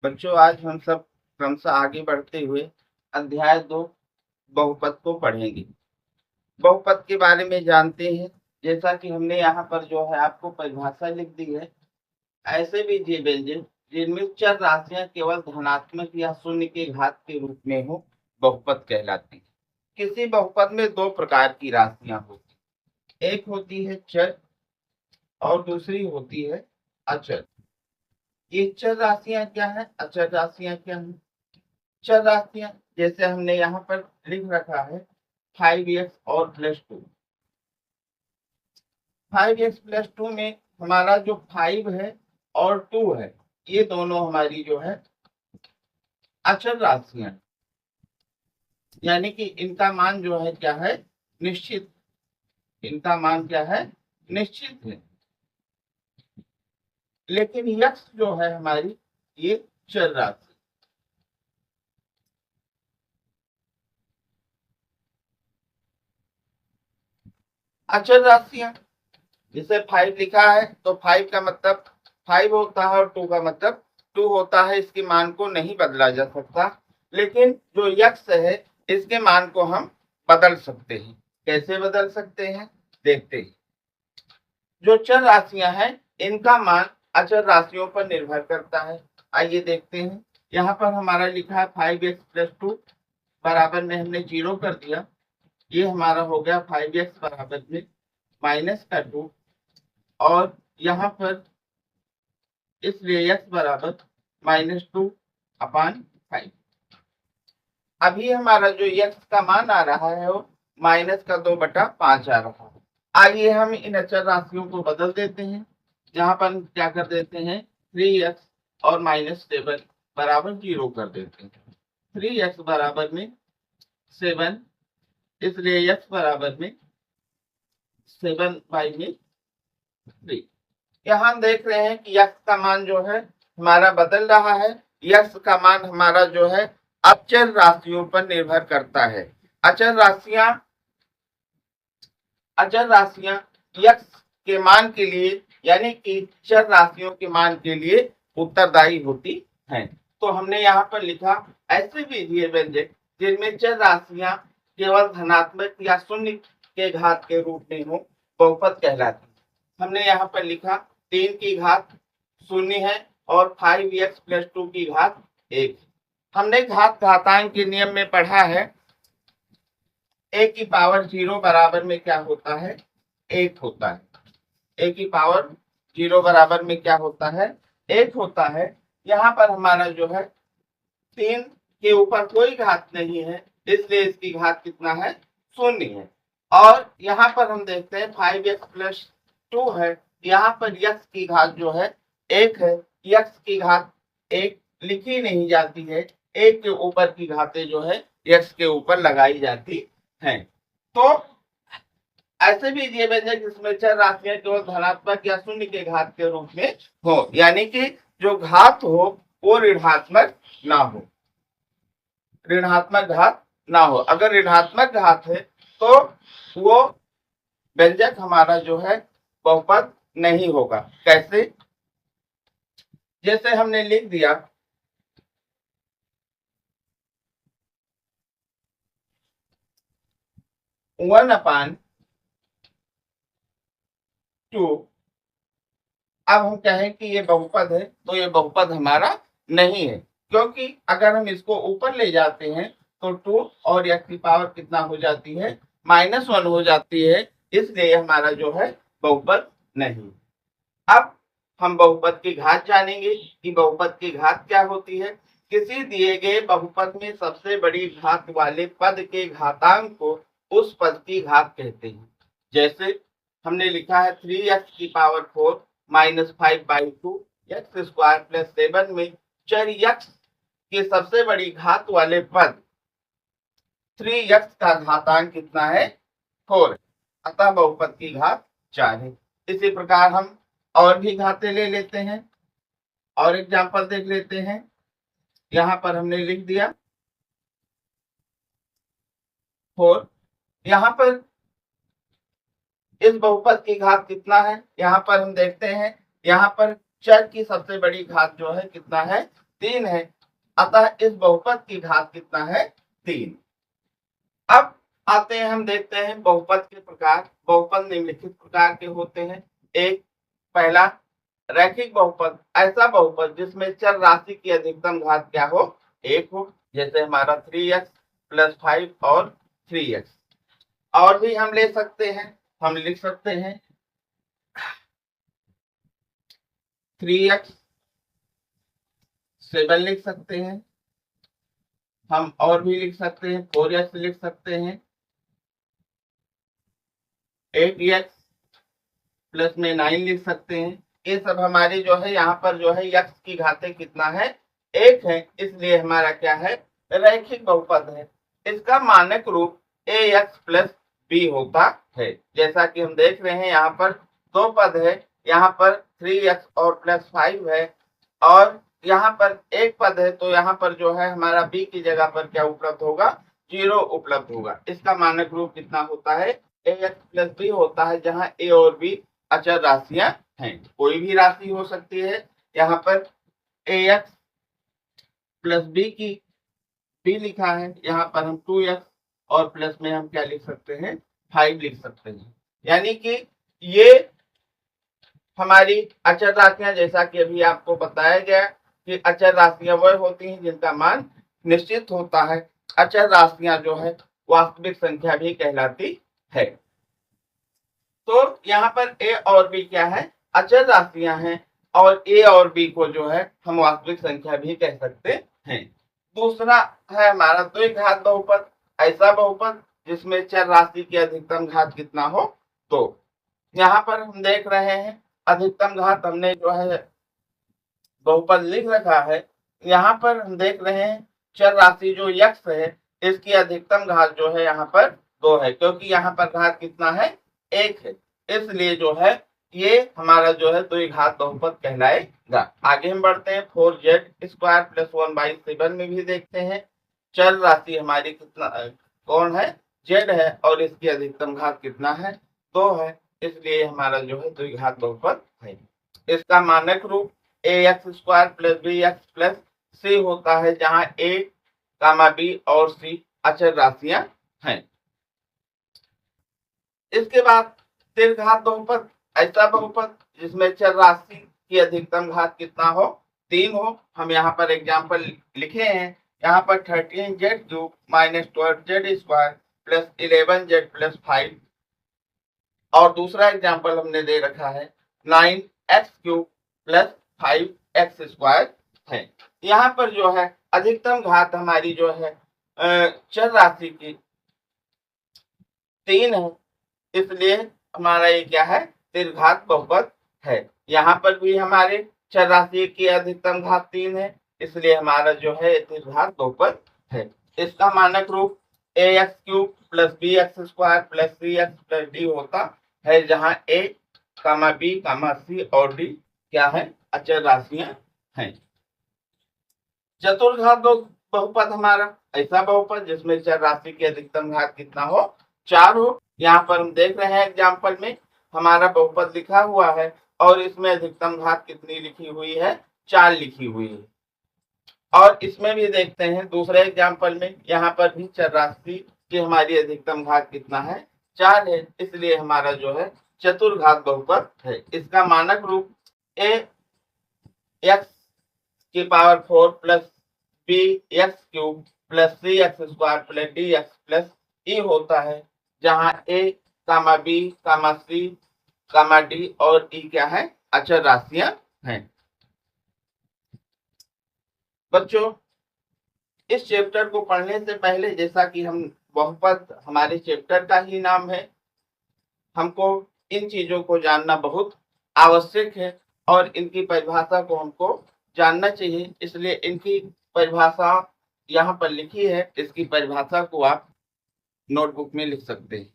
बच्चों, आज हम सब क्रमशः आगे बढ़ते हुए अध्याय 2 बहुपद को पढ़ेंगे। बहुपद के बारे में जानते हैं। जैसा कि हमने यहाँ पर जो है आपको परिभाषा लिख दी है। ऐसे भी ये व्यंजन जिनमें चर राशियां केवल धनात्मक या शून्य के घात के रूप में हो, बहुपद कहलाती है। किसी बहुपद में दो प्रकार की राशियां होती, एक होती है चर और दूसरी होती है अचर। ये चर राशियां क्या है, अचर राशियां क्या है? चर राशियां जैसे हमने यहाँ पर लिख रखा है 5x और +2। 5x+2 में हमारा जो 5 है और 2 है, ये दोनों हमारी जो है अचर राशियां, यानी कि इनका मान जो है क्या है, निश्चित। इनका मान क्या है, निश्चित है। लेकिन यक्ष जो है हमारी, ये चर राशि। अचर राशियां जैसे 5 लिखा है तो 5 का मतलब 5 होता है और 2 का मतलब 2 होता है। इसके मान को नहीं बदला जा सकता। लेकिन जो यक्ष है, इसके मान को हम बदल सकते हैं। कैसे बदल सकते हैं, देखते हैं। जो चर राशियां हैं, इनका मान अचर राशियों पर निर्भर करता है। आइए देखते हैं। यहाँ पर हमारा लिखा है 5x+2 बराबर में हमने 0 कर दिया। ये हमारा हो गया 5x बराबर में -2, और यहाँ पर इसलिए x बराबर -2/5। अभी हमारा जो x का मान आ रहा है वो -2/5 आ रहा है। आइए हम इन अचर राशियों को बदल देते हैं। जहां पर हम क्या कर देते हैं, 3x और -7 बराबर 0 कर देते हैं। 3x बराबर में 7, इसलिए x बराबर में 7/3। यहाँ हम देख रहे हैं कि यक्ष का मान जो है हमारा बदल रहा है। यक्ष का मान हमारा जो है अचर राशियों पर निर्भर करता है। अचर राशियां यक्ष के मान के लिए, यानी कि चर राशियों के मान के लिए उत्तरदायी होती हैं। तो हमने यहाँ पर लिखा, ऐसे भी दिए व्यंजक जिनमें चर राशियां केवल धनात्मक या शून्य के घात के रूप में हो, बहुपद कहलाती। हमने यहाँ पर लिखा 3 की घात 0 है और 5x+2 की घात 1। हमने घातांक के नियम में पढ़ा है, a की पावर 0 बराबर में क्या होता है, 1 होता है। a की पावर 0 बराबर में क्या होता है, 1 होता है। यहाँ पर हमारा जो है 3 के ऊपर कोई घात नहीं है, इसलिए इसकी घात कितना है, 0 है। और यहाँ पर हम देखते हैं 5x+2 है। यहाँ पर यक्ष की घात जो है 1 है। यक्ष की घात 1 लिखी नहीं जाती है। 1 के ऊपर की घातें जो है यक्ष के ऊपर लगाई जाती हैं। तो ऐसे भी ये व्यंजक जिसमें चर राशियां केवल धनात्मक या शून्य के घात के रूप में हो, यानी कि जो घात हो वो ऋणात्मक ना हो, ऋणात्मक घात ना हो। अगर ऋणात्मक घात है तो वो व्यंजक हमारा जो है बहुपद नहीं होगा। कैसे, जैसे हमने लिख दिया 1/2। अब हम कहें कि ये बहुपद है, तो ये बहुपद हमारा नहीं है, क्योंकि अगर हम इसको ऊपर ले जाते हैं तो 2 और x की पावर कितना हो जाती है, -1 हो जाती है। इसलिए हमारा जो है बहुपद नहीं। अब हम बहुपद की घात जानेंगे कि बहुपद की घात क्या होती है। किसी दिए गए बहुपद में सबसे बड़ी घात वाले पद के घातांक को उस पद की घात कहते हैं। जैसे हमने लिखा है 3x की पावर 4 -5/2 x² + 7 में चर x की सबसे बड़ी घात वाले पद 3x का घातांक कितना है, 4। अतः बहुपद की घात 4 है। इसी प्रकार हम और भी घातें ले लेते हैं और एग्जाम्पल देख लेते हैं। यहाँ पर हमने लिख दिया 4। यहाँ पर इस बहुपद की घात कितना है, यहाँ पर हम देखते हैं। यहाँ पर चर की सबसे बड़ी घात जो है कितना है, 3 है, अतः इस बहुपद की घात कितना है? 3। अब आते हैं, हम देखते हैं बहुपद के प्रकार। बहुपद निम्नलिखित प्रकार के होते हैं। एक, पहला रैखिक बहुपद, ऐसा बहुपद जिसमें चर राशि की अधिकतम घात क्या हो? 1 हो, जैसे हमारा 3x + 5 और 3x। और भी हम ले सकते हैं, हम लिख सकते हैं 3x 7 लिख सकते हैं, हम और भी लिख सकते हैं 4x लिख सकते हैं, 8x प्लस में 9 लिख सकते हैं। ये सब हमारी जो है यहाँ पर जो है x की घातें कितना है? 1 है, इसलिए हमारा क्या है? रैखिक बहुपद है। इसका मानक रूप ax + b होता है। जैसा कि हम देख रहे हैं यहाँ पर दो पद है, यहाँ पर 3x और +5 है, और यहाँ पर एक पद है, तो यहाँ पर जो है हमारा b की जगह पर क्या उपलब्ध होगा? 0 उपलब्ध होगा। इसका मानक रूप कितना होता है? ax + b होता है, जहाँ a और b अचर राशियां हैं। कोई भी राशि हो सकती है। यहाँ पर ax + b की b लिखा है, यहाँ पर हम 2x और प्लस में हम क्या लिख सकते हैं? 5 लिख सकते हैं। यानी कि ये हमारी अचर राशियां, जैसा कि अभी आपको बताया गया कि अचर राशियां वह होती हैं जिनका मान निश्चित होता है। अचर राशियां जो है वास्तविक संख्या भी कहलाती है। तो यहाँ पर a और b क्या है? अचर राशियां हैं, और a और b को जो है हम वास्तविक संख्या भी कह सकते हैं। दूसरा है हमारा द्विघात बहुपद, ऐसा बहुपद जिसमें चर राशि की अधिकतम घात कितना हो? तो यहाँ पर हम देख रहे हैं अधिकतम घात हमने जो है बहुपद लिख रखा है। यहाँ पर हम देख रहे हैं चर राशि जो x है, इसकी अधिकतम घात जो है यहाँ पर 2 है, क्योंकि यहाँ पर घात कितना है? 1 है, इसलिए जो है ये हमारा जो है द्विघात बहुपद कहलाएगा। आगे हम बढ़ते हैं 4z² + 1/7 में भी देखते हैं चर राशि हमारी कितना कौन है? z है, और इसकी अधिकतम घात कितना है? 2 है, इसलिए हमारा जो है द्विघात बहुपद है। इसका मानक रूप ax² + bx + c होता है, जहां a, b और c अचर राशियां हैं। इसके बाद दीर्घात बहुपद, ऐसा बहुपद जिसमें चर राशि की अधिकतम घात कितना हो? 3 हो। हम यहाँ पर एग्जाम्पल लिखे हैं, यहाँ पर 13z³ - 12z² + 11z + 5, और दूसरा एग्जाम्पल हमने दे रखा है 9x³ + 5x² है। यहाँ पर जो है अधिकतम घात हमारी जो है चर राशि की 3 है, इसलिए हमारा ये क्या है? दीर्घात बहुपद है। यहाँ पर भी हमारे चर राशि की अधिकतम घात 3 है, इसलिए हमारा जो है दीर्घात बहुपद है। इसका मानक रूप ax³ + bx² + cx + d होता है, जहाँ a, b, c और d क्या है? अचर राशियां हैं। चतुर्घात बहुपद हमारा ऐसा बहुपद जिसमें चर राशि की अधिकतम घात कितना हो? 4 हो। यहाँ पर हम देख रहे हैं एग्जाम्पल में हमारा बहुपद लिखा हुआ है, और इसमें अधिकतम घात कितनी लिखी हुई है? 4 लिखी हुई है। और इसमें भी देखते हैं दूसरे एग्जाम्पल में, यहाँ पर भी चर राशि की हमारी अधिकतम घात कितना है? 4 है, इसलिए हमारा जो है चतुर्घात बहुपद है। इसका मानक रूप ax⁴ + bx³ + cx² + dx + e होता है, जहाँ a, b, c, d और e क्या है? अचर राशियां हैं। बच्चों, इस चैप्टर को पढ़ने से पहले, जैसा कि हम बहुपद हमारे चैप्टर का ही नाम है, हमको इन चीजों को जानना बहुत आवश्यक है, और इनकी परिभाषा को हमको जानना चाहिए। इसलिए इनकी परिभाषा यहाँ पर लिखी है, इसकी परिभाषा को आप नोटबुक में लिख सकते हैं।